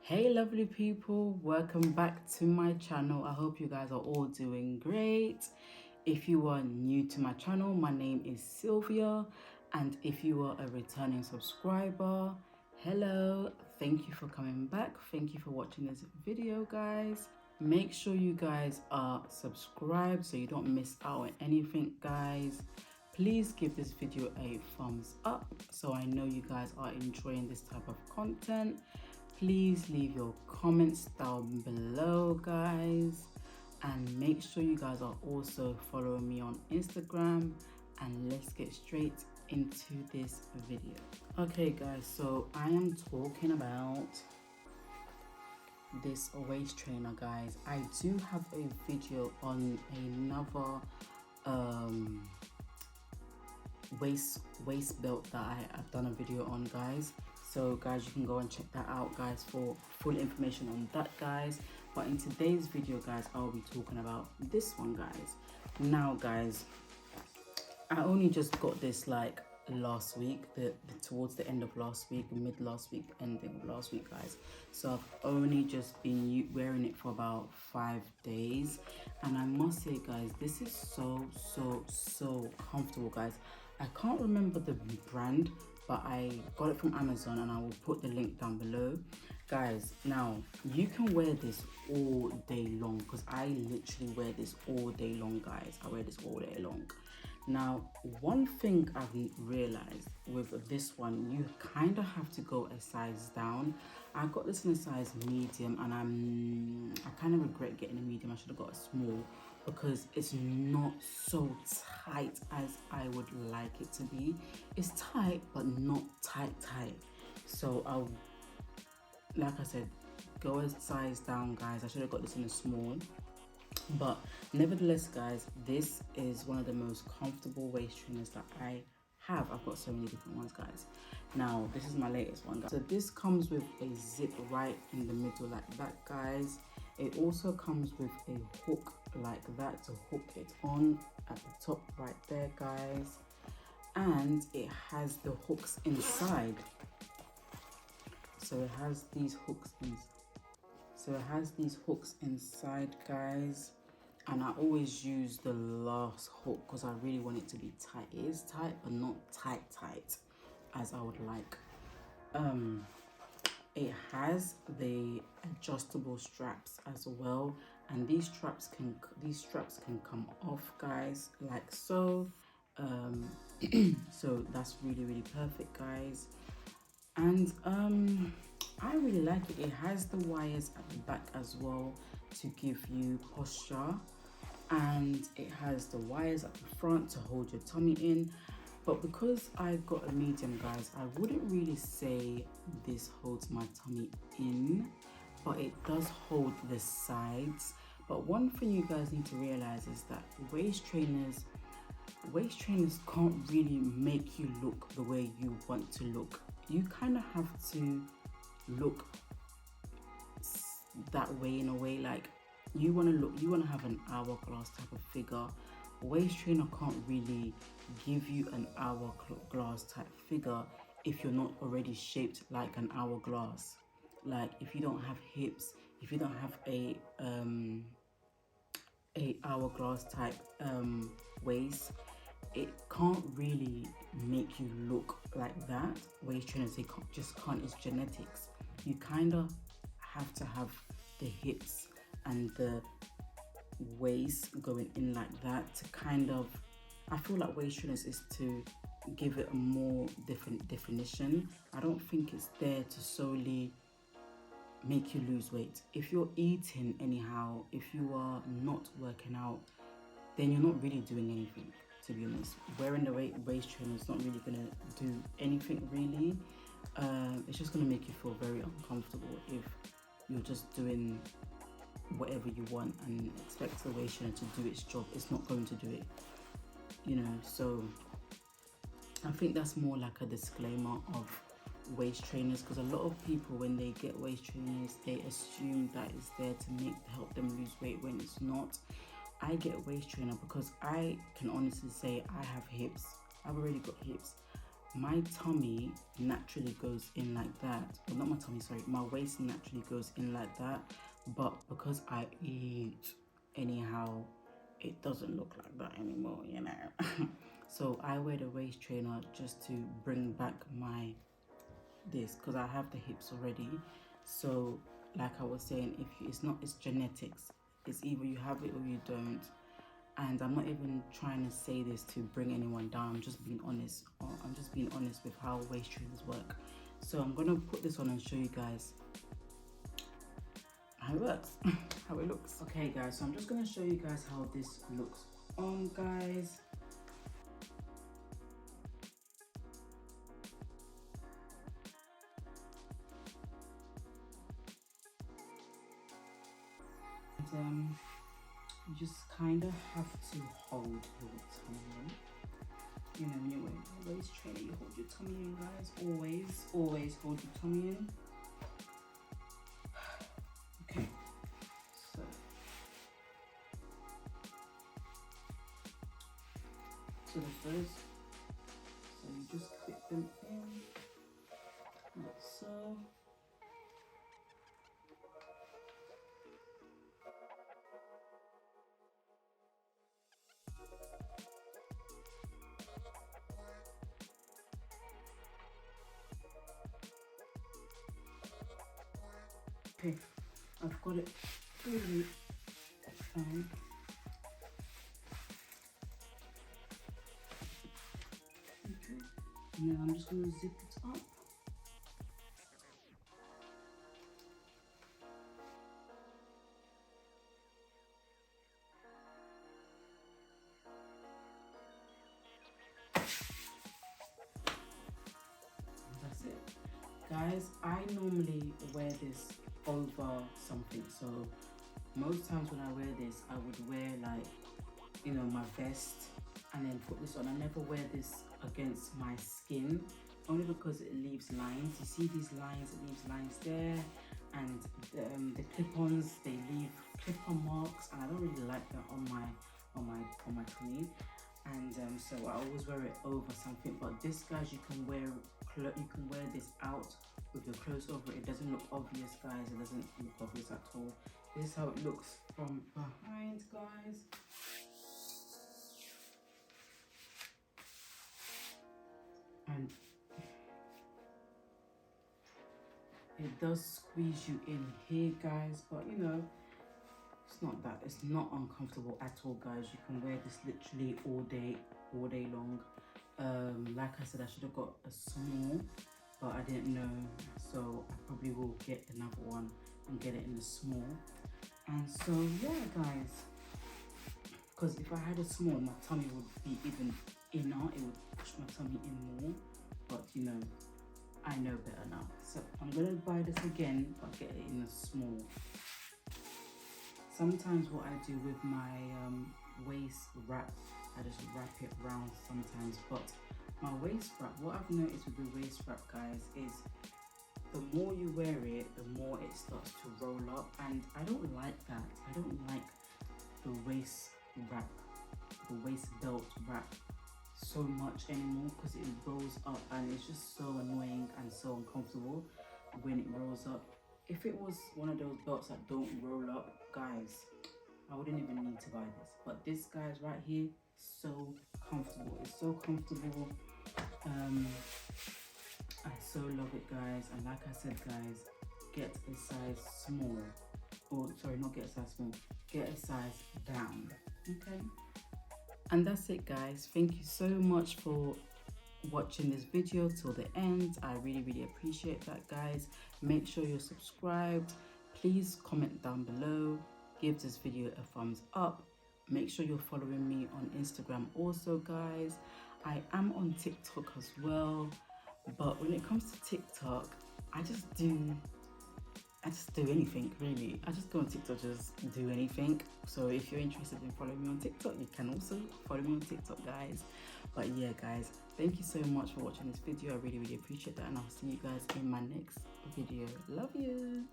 Hey lovely people, welcome back to my channel. I hope you guys are all doing great. If you are new to my channel, my name is Sylvia, and if you are a returning subscriber, hello, thank you for coming back. Thank you for watching this video, guys. Make sure you guys are subscribed so you don't miss out on anything, guys. Please give this video a thumbs up so I know you guys are enjoying this type of content. Please leave your comments down below, guys, and make sure you guys are also following me on Instagram, and let's get straight into this video. Okay guys, so I am talking about this waist trainer, guys. I do have a video on another waist belt that I've done a video on, guys. So guys, you can go and check that out, guys, for full information on that, guys. But in today's video, guys, I'll be talking about this one, guys. Now guys, I only just got this like last week, towards the end of last week, mid last week, ending of last week, guys. So I've only just been wearing it for about 5 days, and I must say, guys, this is so comfortable, guys. I can't remember the brand, but I got it from Amazon, and I will put the link down below, guys. Now you can wear this all day long, because I literally wear this all day long, guys. I wear this all day long. Now, one thing I've realized with this one, you kind of have to go a size down. I got this in a size medium, and I kind of regret getting a medium. I should have got a small, because it's not so tight as I would like it to be. It's tight, but not tight. So I'll, like I said, go a size down, guys. I should have got this in a small. But nevertheless, guys, this is one of the most comfortable waist trainers that I have. I've got so many different ones, guys. Now this is my latest one, guys. So this comes with a zip right in the middle like that, guys. It also comes with a hook like that to hook it on at the top right there, guys. And it has the hooks inside. So it has these hooks inside, guys. And I always use the last hook because I really want it to be tight. It is tight, but not tight as I would like. It has the adjustable straps as well, and these straps can come off, guys, like so. So that's really perfect, guys. And I really like it. It has the wires at the back as well to give you posture, and it has the wires at the front to hold your tummy in. But because I got a medium, guys, I wouldn't really say this holds my tummy in, but it does hold the sides. But one thing you guys need to realize is that waist trainers can't really make you look the way you want to look. You kind of have to look that way, in a way, like you want to have an hourglass type of figure. Waist trainer can't really give you an hourglass type figure if you're not already shaped like an hourglass. Like if you don't have hips, if you don't have a hourglass type waist, it can't really make you look like that. Waist trainers, they just can't. It's genetics. You kind of have to have the hips and the waist going in like that to kind of, I feel like waist trainers is to give it a more different definition. I don't think it's there to solely make you lose weight. If you're eating anyhow, if you are not working out, then you're not really doing anything, to be honest. Wearing the waist trainer is not really gonna do anything really. It's just gonna make you feel very uncomfortable if you're just doing whatever you want and expect the waist trainer to do its job. It's not going to do it, you know. So I think that's more like a disclaimer of waist trainers, because a lot of people, when they get waist trainers, they assume that it's there to help them lose weight, when it's not. I get a waist trainer because I can honestly say I have hips. I've already got hips. my tummy naturally goes in like that. Well, not my tummy, sorry, my waist naturally goes in like that, but because I eat anyhow, it doesn't look like that anymore, you know. So I wear the waist trainer just to bring back my this, because I have the hips already. So like I was saying, if it's genetics. It's either you have it or you don't. And I'm not even trying to say this to bring anyone down. I'm just being honest. I'm just being honest with how waist trainers work. So I'm gonna put this on and show you guys how it works, how it looks. Okay guys, so I'm just gonna show you guys how this looks on, guys. And you just kind of have to hold your tummy in. You know, when you're wearing a waist trainer, you hold your tummy in, guys. Always hold your tummy in. Okay, so the first, so you just clip them in, like so. Okay, I've got it really fine. Okay, and then I'm just gonna zip it up. That's it, guys. I normally wear this over something, so most times when I wear this, I would wear, like, you know, my vest and then put this on. I never wear this against my skin, only because it leaves lines. You see these lines, it leaves lines there, and the clip-ons, they leave clip-on marks, and I don't really like that on my tummy. And so I always wear it over something. But this, guys, you can wear this out with your clothes over it. It doesn't look obvious, guys. It doesn't look obvious at all. This is how it looks from behind, guys. And it does squeeze you in here, guys, but you know, it's not uncomfortable at all, guys. You can wear this literally all day long. Like I said, I should have got a small, but I didn't know, so I probably will get another one and get it in a small. And so yeah, guys, because if I had a small, my tummy would be even inner, it would push my tummy in more, but you know, I know better now. So I'm gonna buy this again, but get it in a small. Sometimes what I do with my waist wrap, I just wrap it round sometimes. But my waist wrap, what I've noticed with the waist wrap, guys, is the more you wear it, the more it starts to roll up, and I don't like that. I don't like the waist wrap, the waist belt wrap so much anymore, because it rolls up and it's just so annoying and so uncomfortable when it rolls up. If it was one of those belts that don't roll up, guys, I wouldn't even need to buy this. But this, guys, right here, so comfortable. It's so comfortable. I so love it, guys. And like I said, guys, get a size small, or sorry, not get a size small, get a size down. Okay, and that's it, guys. Thank you so much for watching this video till the end. I really appreciate that, guys. Make sure you're subscribed. Please comment down below, give this video a thumbs up. Make sure you're following me on Instagram also, guys. I am on TikTok as well, but when it comes to TikTok, I just do anything, really. I just go on TikTok, just do anything. So if you're interested in following me on TikTok, you can also follow me on TikTok, guys. But yeah, guys, thank you so much for watching this video. I really appreciate that, and I'll see you guys in my next video. Love you.